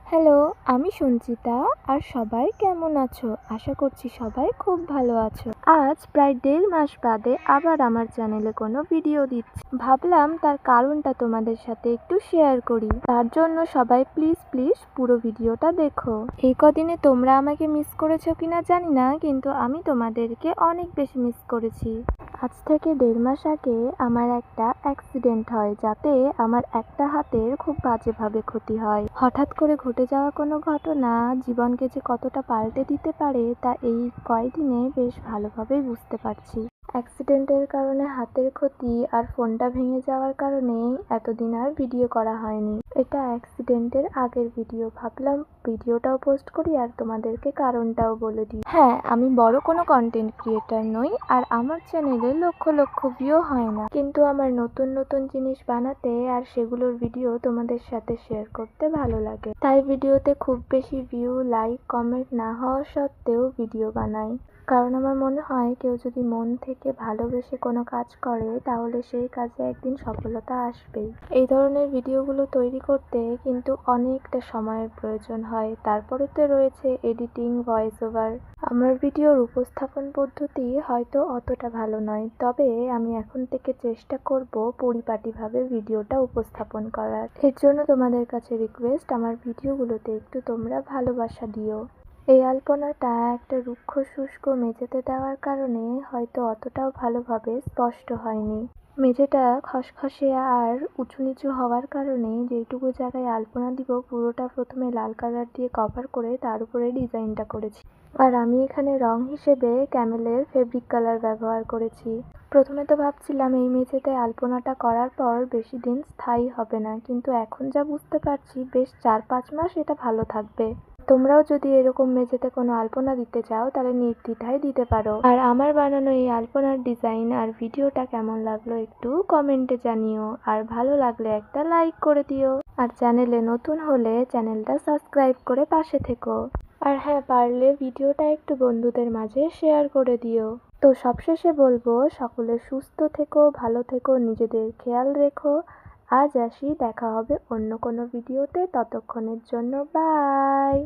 Hello, আমি সঞ্চিতা। আর সবাই কেমন আছো? আশা করছি সবাই খুব ভালো আছো। আজ প্রায় 1.5 মাস বাদে আবার আমার চ্যানেলে কোনো ভিডিও দিচ্ছি। ভাবলাম তার কারণটা তোমাদের সাথে একটু শেয়ার করি। তার জন্য সবাই প্লিজ প্লিজ পুরো ভিডিওটা দেখো। এই কদিনে তোমরা আমাকে মিস করেছো কিনা জানি না, কিন্তু আমি তোমাদেরকে অনেক বেশি মিস করেছি। আজ থেকে 1.5 মাস আগে আমার একটা অ্যাক্সিডেন্ট হয়, যাতে আমার একটা হাতের খুব বাজেভাবে ক্ষতি হয়। হঠাৎ করে ঘটে যাওয়া কোনো ঘটনা জীবনকে যে কতটা পাল্টে দিতে পারে তা এই কয়দিনে বেশ ভালোভাবেই বুঝতে পারছি। অ্যাক্সিডেন্টের কারণে হাতের ক্ষতি আর ফোনটা ভেঙে যাওয়ার কারণে এতদিন আর ভিডিও করা হয়নি। এটা অ্যাক্সিডেন্টের আগের ভিডিও। ভাবলাম ভিডিওটাও পোস্ট করি আর তোমাদেরকে কারণটাও বলে দিই। হ্যাঁ, আমি বড় কোনো কন্টেন্ট ক্রিয়েটার নই, আর আমার চ্যানেলে লক্ষ লক্ষ ভিউ হয় না, কিন্তু আমার নতুন নতুন জিনিস বানাতে আর সেগুলোর ভিডিও তোমাদের সাথে শেয়ার করতে ভালো লাগে। তাই ভিডিওতে খুব বেশি ভিউ, লাইক, কমেন্ট না হওয়া সত্ত্বেও ভিডিও বানাই। কারণ আমার মনে হয় কেউ যদি মন থেকে ভালোবেসে কোনো কাজ করে তাহলে সেই কাজে একদিন সফলতা আসবেই। এই ধরনের ভিডিওগুলো তৈরি করতে কিন্তু অনেকটা সময়ের প্রয়োজন হয়। তারপরে তো রয়েছে এডিটিং, ভয়েস ওভার। আমার ভিডিওর উপস্থাপন পদ্ধতি হয়তো অতটা ভালো নয়, তবে আমি এখন থেকে চেষ্টা করব পরিপাটিভাবে ভিডিওটা উপস্থাপন করার। এর জন্য তোমাদের কাছে রিকোয়েস্ট, আমার ভিডিওগুলোতে একটু তোমরা ভালোবাসা দিও। এই আলপনাটা একটা রুক্ষ শুষ্ক মেঝেতে দেওয়ার কারণে হয়তো অতটাও ভালোভাবে স্পষ্ট হয়নি। মেঝেটা খসখসে আর উঁচু নিচু হওয়ার কারণে যেইটুকু জায়গায় আলপনা দিব পুরোটা প্রথমে লাল কালার দিয়ে কভার করে তার উপরে ডিজাইনটা করেছি। আর আমি এখানে রং হিসেবে ক্যামেলের ফেব্রিক কালার ব্যবহার করেছি। প্রথমে তো ভাবছিলাম এই মেঝেতে আলপনাটা করার পর বেশি দিন স্থায়ী হবে না, কিন্তু এখন যা বুঝতে পারছি বেশ 4-5 মাস এটা ভালো থাকবে। তোমরাও যদি এরকম মেঝেতে কোনো আলপনা দিতে চাও তাহলে নির্দ্বিধায় দিতে পারো। আর আমার বানানো এই আলপনার ডিজাইন আর ভিডিওটা কেমন লাগলো একটু কমেন্টে জানিও, আর ভালো লাগলে একটা লাইক করে দিও। আর চ্যানেলে নতুন হলে চ্যানেলটা সাবস্ক্রাইব করে পাশে থেকো। আর হ্যাঁ, পারলে ভিডিওটা একটু বন্ধুদের মাঝে শেয়ার করে দিও। তো সবশেষে বলবো, সকলে সুস্থ থেকো, ভালো থেকো, নিজেদের খেয়াল রেখো। আজ আসি, দেখা হবে অন্য কোনো ভিডিওতে। ততক্ষণের জন্য বাই।